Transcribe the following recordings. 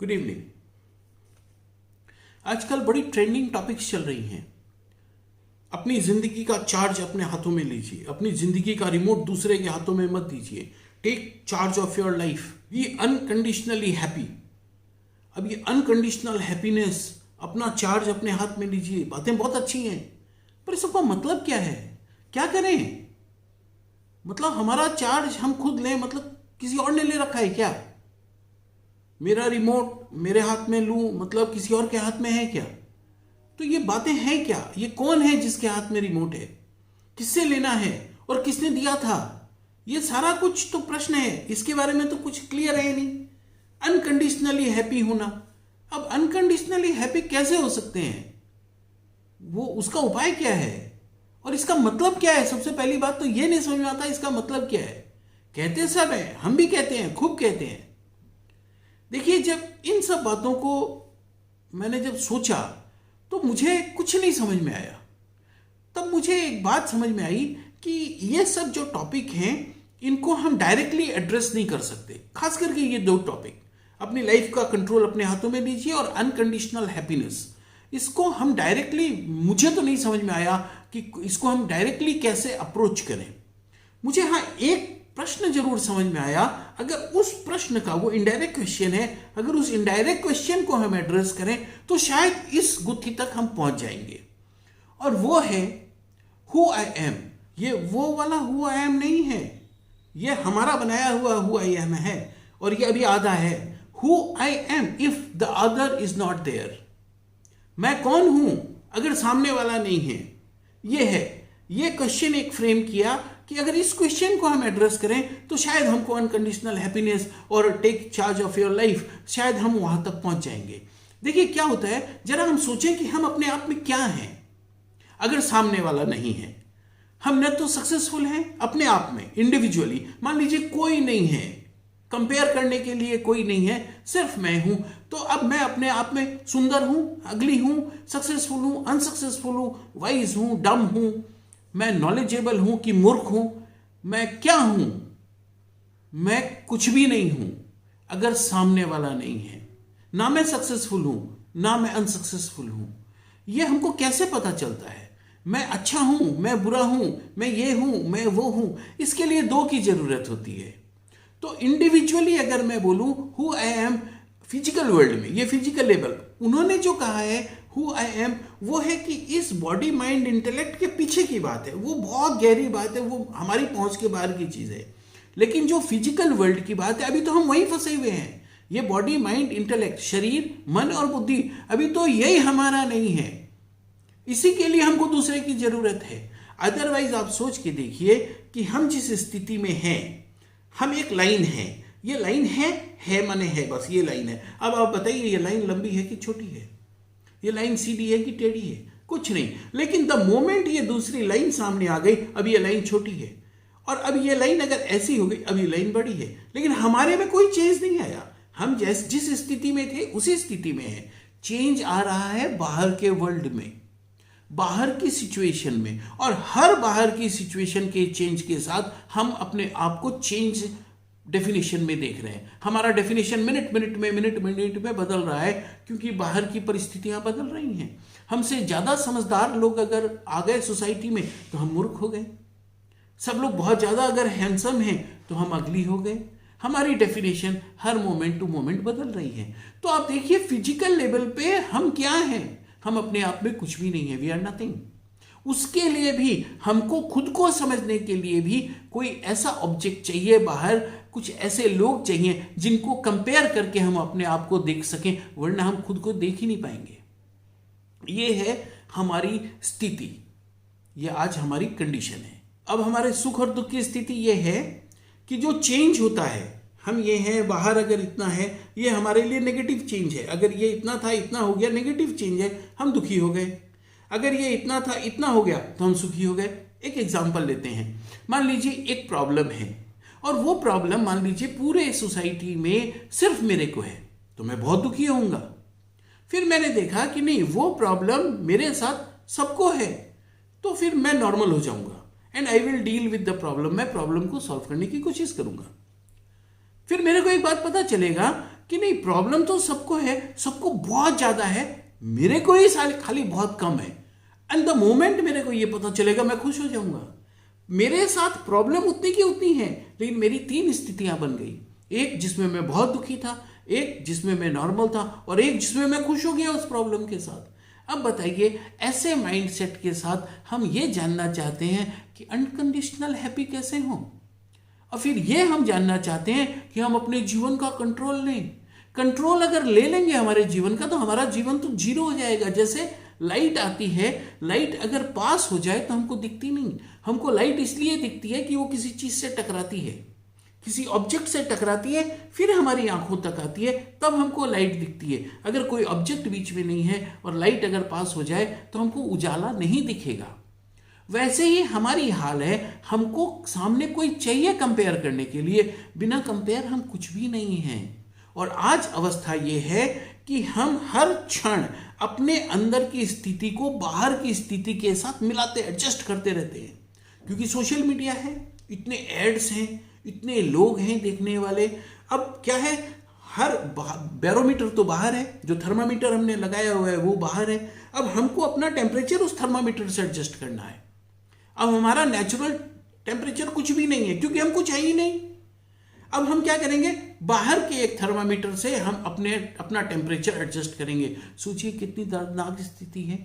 Good evening. आजकल बड़ी trending topics चल रही हैं। अपनी जिंदगी का चार्ज अपने हाथों में लीजिए, अपनी जिंदगी का रिमोट दूसरे के हाथों में मत दीजिए। Take charge of your life, be unconditionally happy. अब ये अनकंडीशनल हैप्पीनेस, अपना चार्ज अपने हाथ में लीजिए, बातें बहुत अच्छी हैं, पर इसका मतलब क्या है? क्या करें? मतलब हमारा चार्ज हम खुद लें, मतलब किसी और ने ले रखा है क्या? मेरा रिमोट मेरे हाथ में लूं, मतलब किसी और के हाथ में है क्या? तो ये बातें हैं क्या? ये कौन है जिसके हाथ में रिमोट है? किससे लेना है और किसने दिया था? ये सारा कुछ तो प्रश्न है, इसके बारे में तो कुछ क्लियर है नहीं। अनकंडीशनली हैप्पी होना, अब अनकंडीशनली हैप्पी कैसे हो सकते हैं? वो उसका उपाय क्या है और इसका मतलब क्या है? सबसे पहली बात तो ये नहीं समझ में आता इसका मतलब क्या है। कहते सब है, हम भी कहते हैं, खूब कहते हैं। देखिए, जब इन सब बातों को मैंने जब सोचा तो मुझे कुछ नहीं समझ में आया। तब मुझे एक बात समझ में आई कि ये सब जो टॉपिक हैं इनको हम डायरेक्टली एड्रेस नहीं कर सकते। खास करके ये दो टॉपिक, अपनी लाइफ का कंट्रोल अपने हाथों में लीजिए और अनकंडीशनल हैप्पीनेस, इसको हम डायरेक्टली, मुझे तो नहीं समझ में आया कि इसको हम डायरेक्टली कैसे अप्रोच करें। मुझे हाँ एक प्रश्न जरूर समझ में आया। अगर उस प्रश्न का, वो इनडायरेक्ट क्वेश्चन है, अगर उस इनडायरेक्ट क्वेश्चन को हम एड्रेस करें तो शायद इस गुत्थी तक हम पहुंच जाएंगे। और वो है हु आई एम। ये वो वाला हु आई एम नहीं है, ये हमारा बनाया हुआ हु आई एम है, और ये अभी आधा है। Who I am if the other is not there. मैं कौन हूं अगर सामने वाला नहीं है? ये है। ये क्वेश्चन एक फ्रेम किया कि अगर इस क्वेश्चन को हम एड्रेस करें तो शायद हमको अनकंडीशनल हैप्पीनेस और take charge of your life, शायद हम वहां तक पहुंच जाएंगे। देखिए क्या होता है, जरा हम सोचें कि हम अपने आप में क्या हैं अगर सामने वाला नहीं है। हम न तो सक्सेसफुल हैं अपने आप में इंडिविजुअली, मान लीजिए कोई नहीं है, कंपेयर करने के लिए कोई नहीं है, सिर्फ मैं हूं। तो अब मैं अपने आप में सुंदर हूं, अगली हूं, सक्सेसफुल हूं, अनसक्सेसफुल हूं, वाइज हूं, डम हूं, मैं नॉलेजेबल हूं कि मूर्ख हूं, मैं क्या हूं? मैं कुछ भी नहीं हूं अगर सामने वाला नहीं है। ना मैं सक्सेसफुल हूं, ना मैं अनसक्सेसफुल हूं। यह हमको कैसे पता चलता है? मैं अच्छा हूं, मैं बुरा हूं, मैं ये हूं, मैं वो हूं। इसके लिए दो की जरूरत होती है। तो इंडिविजुअली अगर मैं बोलूं who I M physical world में, ये फिजिकल लेवल, उन्होंने जो कहा है हु आई एम, वो है कि इस बॉडी माइंड इंटेलेक्ट के पीछे की बात है, वो बहुत गहरी बात है, वो हमारी पहुंच के बाहर की चीज है। लेकिन जो फिजिकल वर्ल्ड की बात है, अभी तो हम वहीं फंसे हुए हैं। ये बॉडी माइंड इंटेलेक्ट, शरीर, मन और बुद्धि, अभी तो यही हमारा नहीं है। इसी के लिए हमको दूसरे की जरूरत है। अदरवाइज आप सोच के देखिए कि हम जिस स्थिति में हैं, हम एक लाइन है, ये लाइन है माने है, बस ये लाइन है। अब आप बताइए ये लाइन लंबी है कि छोटी है? ये लाइन सीधी है कि टेढ़ी है? कुछ नहीं। लेकिन द मोमेंट ये दूसरी लाइन सामने आ गई, अब ये लाइन छोटी है, और अब ये लाइन अगर ऐसी हो गई, अब ये लाइन बड़ी है। लेकिन हमारे में कोई चेंज नहीं आया, हम जिस स्थिति में थे उसी स्थिति में है। चेंज आ रहा है बाहर के वर्ल्ड में, बाहर की सिचुएशन में, और हर बाहर की सिचुएशन के चेंज के साथ हम अपने आप को चेंज डेफिनेशन में देख रहे हैं। हमारा डेफिनेशन मिनट मिनट में बदल रहा है, क्योंकि बाहर की परिस्थितियां बदल रही हैं। हमसे ज्यादा समझदार लोग अगर आ गए सोसाइटी में तो हम मूर्ख हो गए। सब लोग बहुत ज्यादा अगर हैंडसम हैं तो हम अगली हो गए। हमारी डेफिनेशन हर मोमेंट टू मोमेंट बदल रही है। तो आप देखिए फिजिकल लेवल पे हम क्या हैं? हम अपने आप में कुछ भी नहीं है, वी आर नथिंग। उसके लिए भी हमको खुद को समझने के लिए भी कोई ऐसा ऑब्जेक्ट चाहिए बाहर, कुछ ऐसे लोग चाहिए जिनको कंपेयर करके हम अपने आप को देख सकें, वरना हम खुद को देख ही नहीं पाएंगे। ये है हमारी स्थिति, ये आज हमारी कंडीशन है। अब हमारे सुख और दुख की स्थिति ये है कि जो चेंज होता है, हम ये हैं, बाहर अगर इतना है, ये हमारे लिए नेगेटिव चेंज है। अगर ये इतना था, इतना हो गया, नेगेटिव चेंज है, हम दुखी हो गए। अगर ये इतना था, इतना हो गया, तो हम सुखी हो गए। एक एग्जांपल लेते हैं। मान लीजिए एक प्रॉब्लम है, और वो प्रॉब्लम मान लीजिए पूरे सोसाइटी में सिर्फ मेरे को है, तो मैं बहुत दुखी होऊंगा। फिर मैंने देखा कि नहीं, वो प्रॉब्लम मेरे साथ सबको है, तो फिर मैं नॉर्मल हो जाऊंगा and I will deal with the problem. मैं प्रॉब्लम को सॉल्व करने की कोशिश करूंगा। फिर मेरे को एक बात पता चलेगा कि नहीं, प्रॉब्लम तो सबको है, सबको बहुत ज्यादा है, मेरे को ही खाली बहुत कम है। एंड द मोमेंट मेरे को ये पता चलेगा, मैं खुश हो जाऊंगा। मेरे साथ प्रॉब्लम उतनी की उतनी है, लेकिन मेरी 3 स्थितियां बन गई। एक जिसमें मैं बहुत दुखी था, एक जिसमें मैं नॉर्मल था, और एक जिसमें मैं खुश हो गया उस प्रॉब्लम के साथ। अब बताइए, ऐसे माइंडसेट के साथ हम ये जानना चाहते हैं कि अनकंडीशनल हैप्पी कैसे हो, और फिर ये हम जानना चाहते हैं कि हम अपने जीवन का कंट्रोल लें। कंट्रोल अगर ले लेंगे हमारे जीवन का, तो हमारा जीवन तो जीरो हो जाएगा। जैसे लाइट आती है, लाइट अगर पास हो जाए तो हमको दिखती नहीं। हमको लाइट इसलिए दिखती है कि वो किसी चीज से टकराती है, किसी ऑब्जेक्ट से टकराती है, फिर हमारी आंखों तक आती है, तब हमको लाइट दिखती है। अगर कोई ऑब्जेक्ट बीच में नहीं है और लाइट अगर पास हो जाए तो हमको उजाला नहीं दिखेगा। वैसे ही हमारी हाल है, हमको सामने कोई चाहिए कंपेयर करने के लिए, बिना कंपेयर हम कुछ भी नहीं हैं। और आज अवस्था यह है कि हम हर क्षण अपने अंदर की स्थिति को बाहर की स्थिति के साथ मिलाते, एडजस्ट करते रहते हैं। क्योंकि सोशल मीडिया है, इतने एड्स हैं, इतने लोग हैं देखने वाले। अब क्या है, हर बैरोमीटर तो बाहर है, जो थर्मामीटर हमने लगाया हुआ है वो बाहर है। अब हमको अपना टेम्परेचर उस थर्मामीटर से एडजस्ट करना है। अब हमारा नेचुरल टेम्परेचर कुछ भी नहीं है, क्योंकि हमको चाहिए नहीं। अब हम क्या करेंगे, बाहर के एक थर्मामीटर से हम अपना टेम्परेचर एडजस्ट करेंगे। सोचिए कितनी दर्दनाक स्थिति है।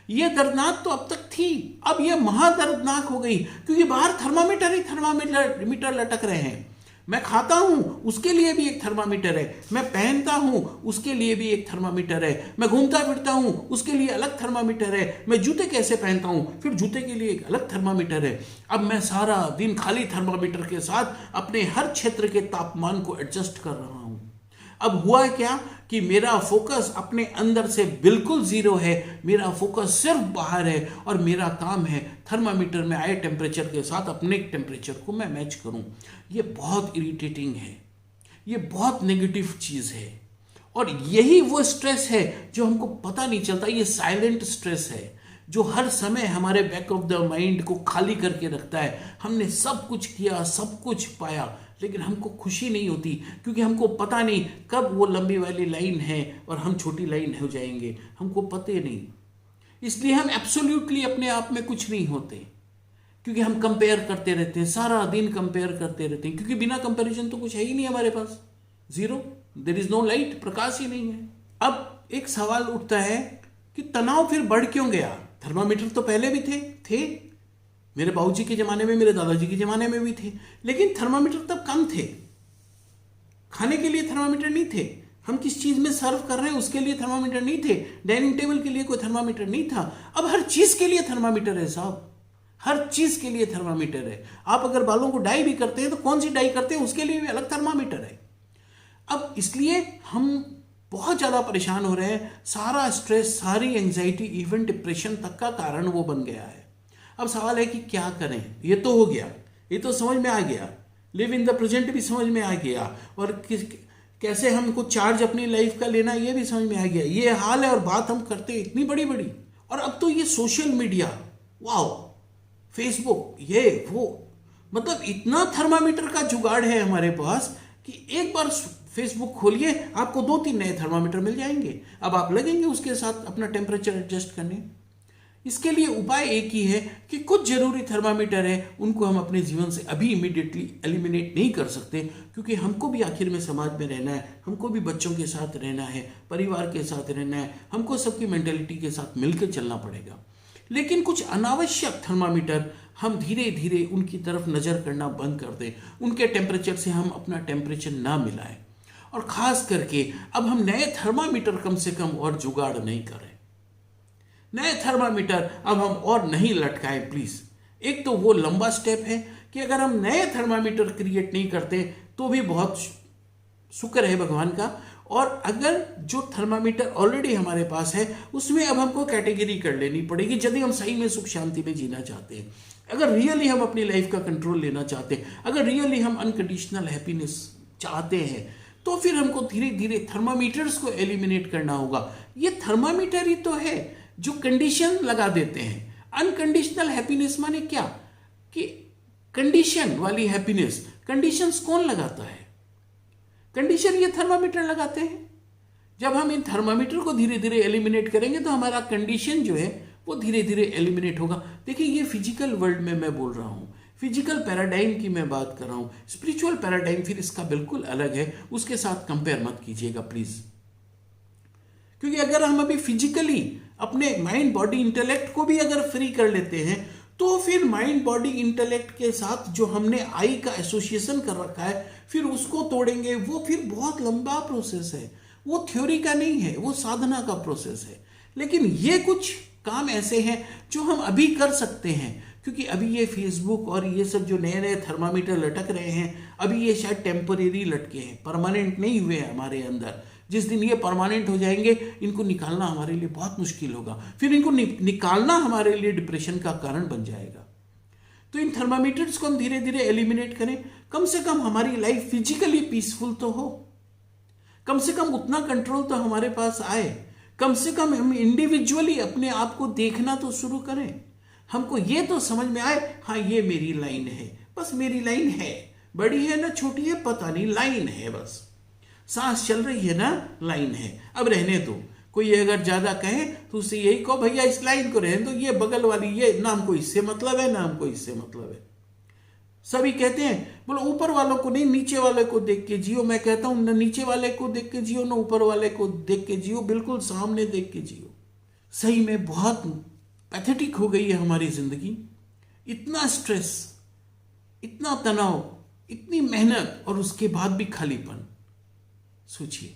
ये दर्दनाक तो अब तक थी, अब ये महादर्दनाक हो गई, क्योंकि बाहर थर्मामीटर लटक रहे हैं। मैं खाता हूं, उसके लिए भी एक थर्मामीटर है। मैं पहनता हूं, उसके लिए भी एक थर्मामीटर है। मैं घूमता फिरता हूं, उसके लिए अलग थर्मामीटर है। मैं जूते कैसे पहनता हूं, फिर जूते के लिए एक अलग थर्मामीटर है। अब मैं सारा दिन खाली थर्मामीटर के साथ अपने हर क्षेत्र के तापमान को एडजस्ट कर रहा हूं। अब हुआ क्या कि मेरा फोकस अपने अंदर से बिल्कुल जीरो है, मेरा फोकस सिर्फ बाहर है, और मेरा काम है थर्मामीटर में आए टेम्परेचर के साथ अपने टेम्परेचर को मैं मैच करूं। ये बहुत इरिटेटिंग है, ये बहुत नेगेटिव चीज है, और यही वो स्ट्रेस है जो हमको पता नहीं चलता। ये साइलेंट स्ट्रेस है जो हर समय हमारे बैक ऑफ द माइंड को खाली करके रखता है। हमने सब कुछ किया, सब कुछ पाया, लेकिन हमको खुशी नहीं होती, क्योंकि हमको पता नहीं कब वो लंबी वाली लाइन है और हम छोटी लाइन हो जाएंगे, हमको पता नहीं। इसलिए हम एब्सोल्युटली अपने आप में कुछ नहीं होते, क्योंकि हम कंपेयर करते रहते हैं, सारा दिन कंपेयर करते रहते हैं, क्योंकि बिना कंपैरिजन तो कुछ है ही नहीं हमारे पास, zero, there is no light, प्रकाश ही नहीं है। अब एक सवाल उठता है कि तनाव फिर बढ़ क्यों गया? थर्मामीटर तो पहले भी थे मेरे बाबूजी के जमाने में, मेरे दादाजी के जमाने में भी थे, लेकिन थर्मामीटर तब कम थे। खाने के लिए थर्मामीटर नहीं थे, हम किस चीज में सर्व कर रहे हैं उसके लिए थर्मामीटर नहीं थे, डाइनिंग टेबल के लिए कोई थर्मामीटर नहीं था। अब हर चीज के लिए थर्मामीटर है साहब, हर चीज के लिए थर्मामीटर है। आप अगर बालों को डाई भी करते हैं तो कौन सी डाई करते हैं उसके लिए भी अलग थर्मामीटर है। अब इसलिए हम बहुत ज्यादा परेशान हो रहे हैं। सारा स्ट्रेस, सारी एंजाइटी, इवन डिप्रेशन तक का कारण वो बन गया है। अब सवाल है कि क्या करें? ये तो हो गया, ये तो समझ में आ गया, लिव इन द प्रेजेंट भी समझ में आ गया, और कैसे हमको चार्ज अपनी लाइफ का लेना ये भी समझ में आ गया। ये हाल है और बात हम करते इतनी बड़ी बड़ी, और अब तो ये सोशल मीडिया, वाओ, फेसबुक, ये वो, मतलब इतना थर्मामीटर का जुगाड़ है हमारे पास कि एक बार फेसबुक खोलिए, आपको 2-3 नए थर्मामीटर मिल जाएंगे। अब आप लगेंगे उसके साथ अपना टेम्परेचर एडजस्ट करने। इसके लिए उपाय एक ही है कि कुछ जरूरी थर्मामीटर है, उनको हम अपने जीवन से अभी इमीडिएटली एलिमिनेट नहीं कर सकते, क्योंकि हमको भी आखिर में समाज में रहना है, हमको भी बच्चों के साथ रहना है, परिवार के साथ रहना है, हमको सबकी मेंटेलिटी के साथ मिलकर चलना पड़ेगा। लेकिन कुछ अनावश्यक थर्मामीटर हम धीरे धीरे उनकी तरफ नजर करना बंद कर दें, उनके टेम्परेचर से हम अपना टेम्परेचर ना मिलाएं, और खास करके अब हम नए थर्मामीटर कम से कम और जुगाड़ नहीं करें। नए थर्मामीटर अब हम और नहीं लटकाएं प्लीज। एक तो वो लंबा स्टेप है कि अगर हम नए थर्मामीटर क्रिएट नहीं करते तो भी बहुत शुक्र है भगवान का, और अगर जो थर्मामीटर ऑलरेडी हमारे पास है उसमें अब हमको कैटेगरी कर लेनी पड़ेगी, यदि हम सही में सुख शांति में जीना चाहते हैं, अगर रियली हम अपनी लाइफ का कंट्रोल लेना चाहते हैं, अगर रियली हम अनकंडीशनल हैप्पीनेस चाहते हैं, तो फिर हमको धीरे धीरे थर्मामीटर्स को एलिमिनेट करना होगा। ये थर्मामीटर ही तो है जो कंडीशन लगा देते हैं। अनकंडीशनल हैप्पीनेस माने क्या कि कंडीशन वाली हैप्पीनेस, कंडीशंस कौन लगाता है? कंडीशन ये थर्मामीटर लगाते हैं। जब हम इन थर्मामीटर को धीरे धीरे एलिमिनेट करेंगे तो हमारा कंडीशन जो है वो धीरे धीरे एलिमिनेट होगा। देखिए ये फिजिकल वर्ल्ड में मैं बोल रहा हूँ, फिजिकल पैराडाइम की मैं बात कर रहा हूँ। स्पिरिचुअल पैराडाइम फिर इसका बिल्कुल अलग है, उसके साथ कंपेयर मत कीजिएगा प्लीज। क्योंकि अगर हम अभी फिजिकली अपने माइंड बॉडी इंटेलेक्ट को भी अगर फ्री कर लेते हैं तो फिर माइंड बॉडी इंटेलेक्ट के साथ जो हमने आई का एसोसिएशन कर रखा है फिर उसको तोड़ेंगे। वो फिर बहुत लंबा प्रोसेस है, वो थ्योरी का नहीं है, वो साधना का प्रोसेस है। लेकिन ये कुछ काम ऐसे हैं जो हम अभी कर सकते हैं, क्योंकि अभी ये फेसबुक और ये सब जो नए नए थर्मामीटर लटक रहे हैं अभी ये शायद टेम्परेरी लटके हैं, परमानेंट नहीं हुए हैं हमारे अंदर। जिस दिन ये परमानेंट हो जाएंगे इनको निकालना हमारे लिए बहुत मुश्किल होगा, फिर इनको निकालना हमारे लिए डिप्रेशन का कारण बन जाएगा। तो इन थर्मामीटर्स को हम धीरे धीरे एलिमिनेट करें। कम से कम हमारी लाइफ फिजिकली पीसफुल तो हो, कम से कम उतना कंट्रोल तो हमारे पास आए, कम से कम हम इंडिविजुअली अपने आप को देखना तो शुरू करें। हमको ये तो समझ में आए, हाँ ये मेरी लाइन है, बस मेरी लाइन है, बड़ी है ना छोटी है पता नहीं, लाइन है, बस सांस चल रही है ना, लाइन है, अब रहने दो। कोई अगर ज्यादा कहे तो उससे यही कहो भैया इस लाइन को रहने दो, ये बगल वाली ये ना हमको इससे मतलब है ना हमको इससे मतलब है। सभी कहते हैं बोलो ऊपर वालों को नहीं नीचे वाले को देख के जियो। मैं कहता हूं ना नीचे वाले को देख के जियो ना ऊपर वाले को देख के जियो, बिल्कुल सामने देख के जियो। सही में बहुत पैथेटिक हो गई है हमारी जिंदगी। इतना स्ट्रेस, इतना तनाव, इतनी मेहनत और उसके बाद भी खालीपन। सोचिए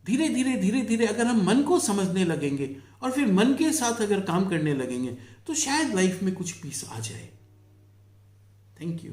धीरे धीरे धीरे धीरे अगर हम मन को समझने लगेंगे और फिर मन के साथ अगर काम करने लगेंगे तो शायद लाइफ में कुछ पीस आ जाए। Thank you.